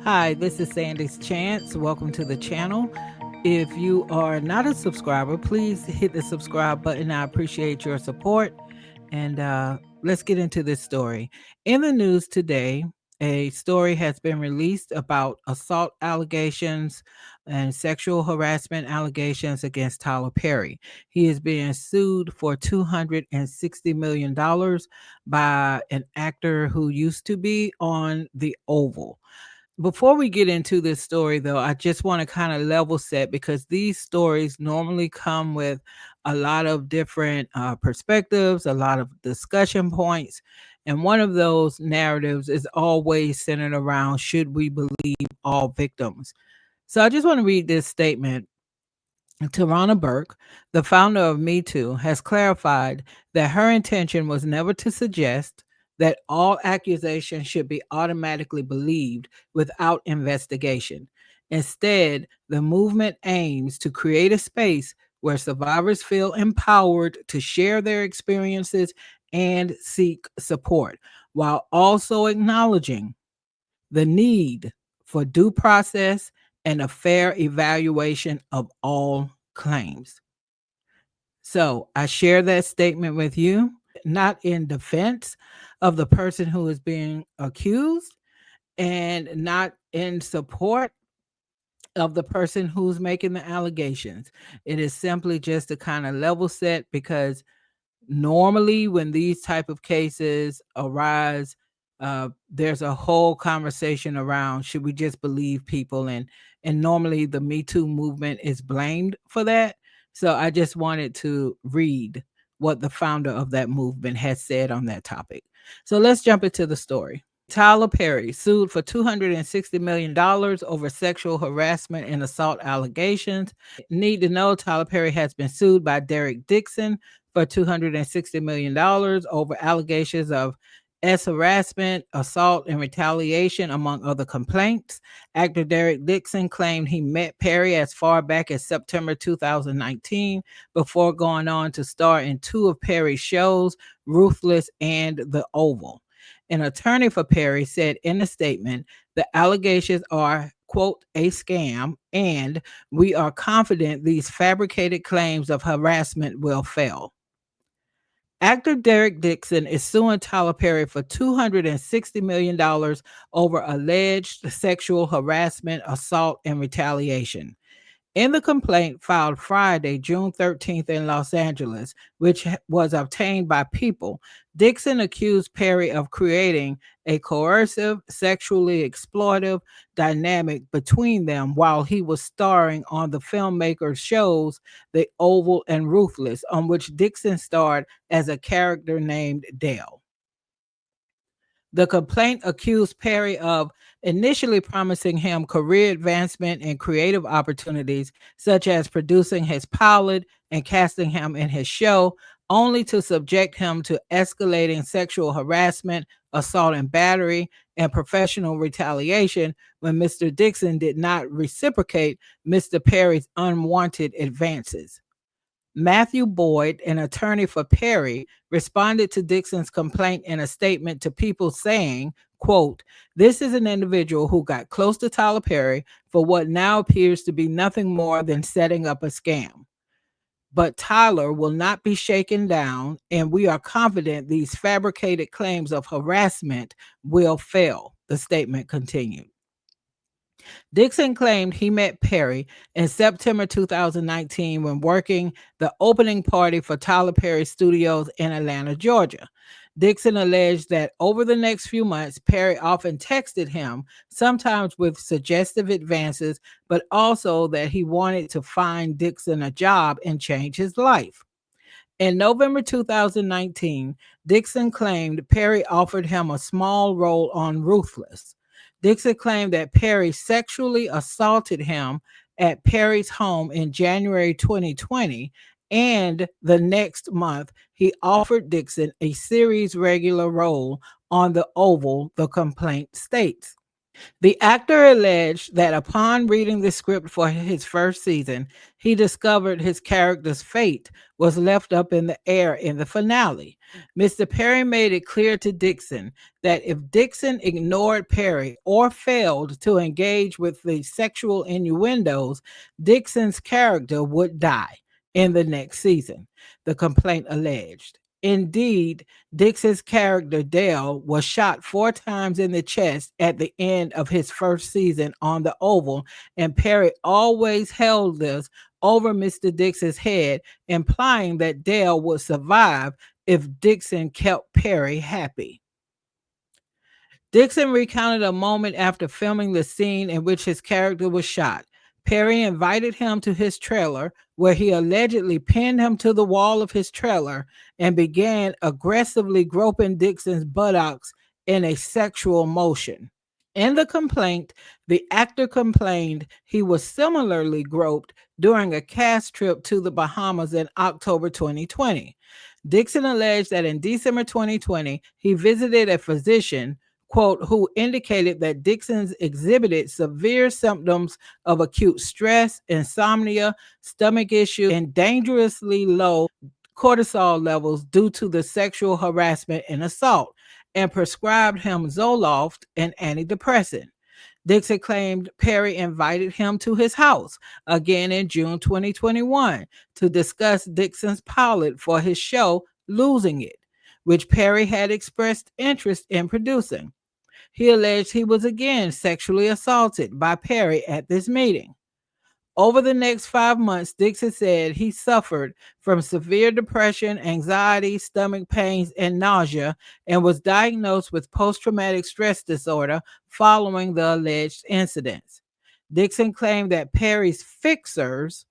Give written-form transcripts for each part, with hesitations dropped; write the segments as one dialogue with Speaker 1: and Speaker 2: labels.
Speaker 1: Hi, this is Sandy's Chance. Welcome to the channel. If you are not a subscriber, please hit the subscribe button. I appreciate your support. And let's get into this story. In the news today, a story has been released about assault allegations and sexual harassment allegations against Tyler Perry. He is being sued for $260 million by an actor who used to be on The Oval. Before we get into this story, though, I just want to kind of level set because these stories normally come with a lot of different perspectives, a lot of discussion points. And one of those narratives is always centered around should we believe all victims? So I just want to read this statement. Tarana Burke, the founder of Me Too, has clarified that her intention was never to suggest that all accusations should be automatically believed without investigation. Instead, the movement aims to create a space where survivors feel empowered to share their experiences and seek support, while also acknowledging the need for due process and a fair evaluation of all claims. So I share that statement with you, not in defense of the person who is being accused and not in support of the person who's making the allegations. It is simply just to kind of level set because normally when these type of cases arise, there's a whole conversation around should we just believe people, and normally the Me Too movement is blamed for that. So I just wanted to read what the founder of that movement has said on that topic. So let's jump into the story. Tyler Perry sued for $260 million over sexual harassment and assault allegations. Need to know Tyler Perry has been sued by Derek Dixon for $260 million over allegations of harassment, assault, and retaliation, among other complaints. Actor Derek Dixon claimed he met Perry as far back as September 2019 before going on to star in two of Perry's shows, Ruthless and The Oval. An attorney for Perry said in a statement, the allegations are, quote, a scam, and we are confident these fabricated claims of harassment will fail. Actor Derek Dixon is suing Tyler Perry for $260 million over alleged sexual harassment, assault, and retaliation. In the complaint filed Friday, June 13th in Los Angeles, which was obtained by People, Dixon accused Perry of creating a coercive, sexually exploitive dynamic between them while he was starring on the filmmaker's shows The Oval and Ruthless, on which Dixon starred as a character named Dale. The complaint accused Perry of initially promising him career advancement and creative opportunities, such as producing his pilot and casting him in his show, only to subject him to escalating sexual harassment, assault and battery, and professional retaliation when Mr. Dixon did not reciprocate Mr. Perry's unwanted advances. Matthew Boyd, an attorney for Perry, responded to Dixon's complaint in a statement to People saying, quote, this is an individual who got close to Tyler Perry for what now appears to be nothing more than setting up a scam. But Tyler will not be shaken down, and we are confident these fabricated claims of harassment will fail, the statement continued. Dixon claimed he met Perry in September 2019 when working the opening party for Tyler Perry Studios in Atlanta, Georgia. Dixon alleged that over the next few months, Perry often texted him, sometimes with suggestive advances, but also that he wanted to find Dixon a job and change his life. In November 2019, Dixon claimed Perry offered him a small role on Ruthless. Dixon claimed that Perry sexually assaulted him at Perry's home in January 2020, and the next month he offered Dixon a series regular role on The Oval, the complaint states. The actor alleged that upon reading the script for his first season, he discovered his character's fate was left up in the air in the finale. Mr. Perry made it clear to Dixon that if Dixon ignored Perry or failed to engage with the sexual innuendos, Dixon's character would die in the next season, the complaint alleged. Indeed, Dix's character, Dale, was shot 4 times in the chest at the end of his first season on the Oval, and Perry always held this over Mr. Dix's head, implying that Dale would survive if Dixon kept Perry happy. Dixon recounted a moment after filming the scene in which his character was shot. Perry invited him to his trailer, where he allegedly pinned him to the wall of his trailer and began aggressively groping Dixon's buttocks in a sexual motion. In the complaint, the actor complained he was similarly groped during a cast trip to the Bahamas in October 2020. Dixon alleged that in December 2020, he visited a physician, quote, who indicated that Dixon's exhibited severe symptoms of acute stress, insomnia, stomach issues, and dangerously low cortisol levels due to the sexual harassment and assault, and prescribed him Zoloft, an antidepressant. Dixon claimed Perry invited him to his house again in June 2021 to discuss Dixon's pilot for his show, Losing It, which Perry had expressed interest in producing. He alleged he was again sexually assaulted by Perry at this meeting. Over the next 5 months, Dixon said he suffered from severe depression, anxiety, stomach pains, and nausea, and was diagnosed with post traumatic stress disorder following the alleged incidents. Dixon claimed that Perry's fixers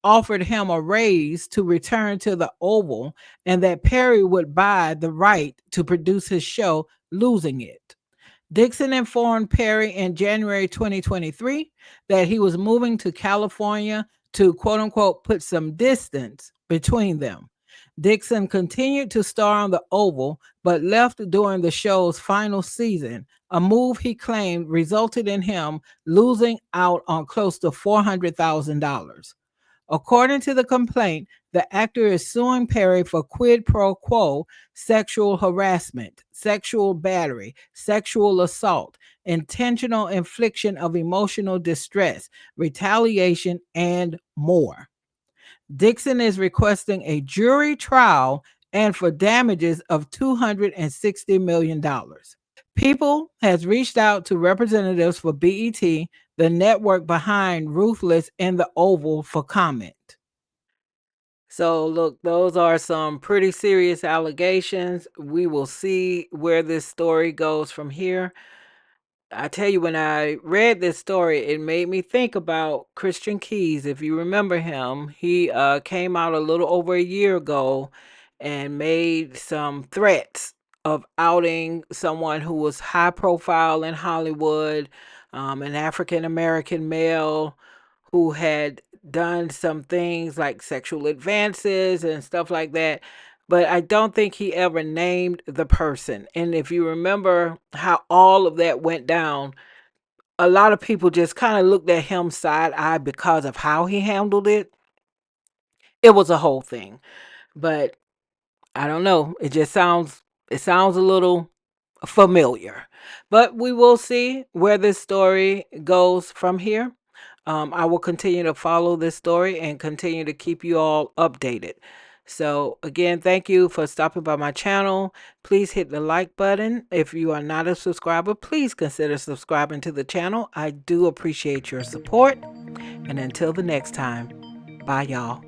Speaker 1: offered him a raise to return to the Oval and that Perry would buy the right to produce his show, Losing It. Dixon informed Perry in January 2023 that he was moving to California to quote unquote put some distance between them. Dixon continued to star on the Oval, but left during the show's final season, a move he claimed resulted in him losing out on close to $400,000. According to the complaint, the actor is suing Perry for quid pro quo, sexual harassment, sexual battery, sexual assault, intentional infliction of emotional distress, retaliation, and more. Dixon is requesting a jury trial and for damages of $260 million. People has reached out to representatives for BET, the network behind Ruthless and the Oval, for comment. So, look, those are some pretty serious allegations. We will see where this story goes from here. I tell you, when I read this story, it made me think about Christian Keys. If you remember him, he came out a little over a year ago and made some threats of outing someone who was high profile in Hollywood, an African American male who had done some things like sexual advances and stuff like that. But I don't think he ever named the person. And if you remember how all of that went down, a lot of people just kind of looked at him side eye because of how he handled it. It was a whole thing. But I don't know. It sounds a little familiar. But we will see where this story goes from here. I will continue to follow this story and continue to keep you all updated. So, again, thank you for stopping by my channel. Please hit the like button. If you are not a subscriber, please consider subscribing to the channel. I do appreciate your support. And until the next time, bye, y'all.